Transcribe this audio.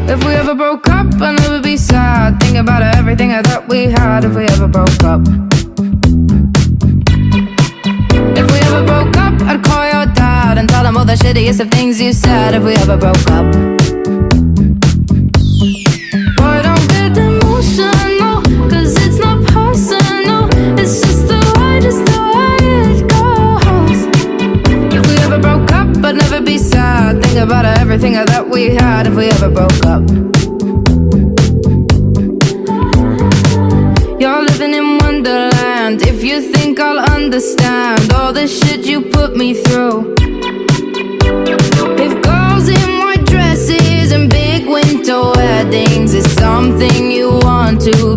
If we ever broke up, I'd never be sad. Think about everything I thought we had. If we ever broke up. If we ever broke up, I'd call your dad and tell him all the shittiest of things you said. If we ever broke up. Boy, don't get emotional, 'cause it's not personal. It's just the way it goes. If we ever broke up, I'd never be sad. Think about everything I thought we had. If we ever broke up. You're living in Wonderland. If you think I'll understand all the shit you put me through. If girls in white dresses and big winter weddings is something you want to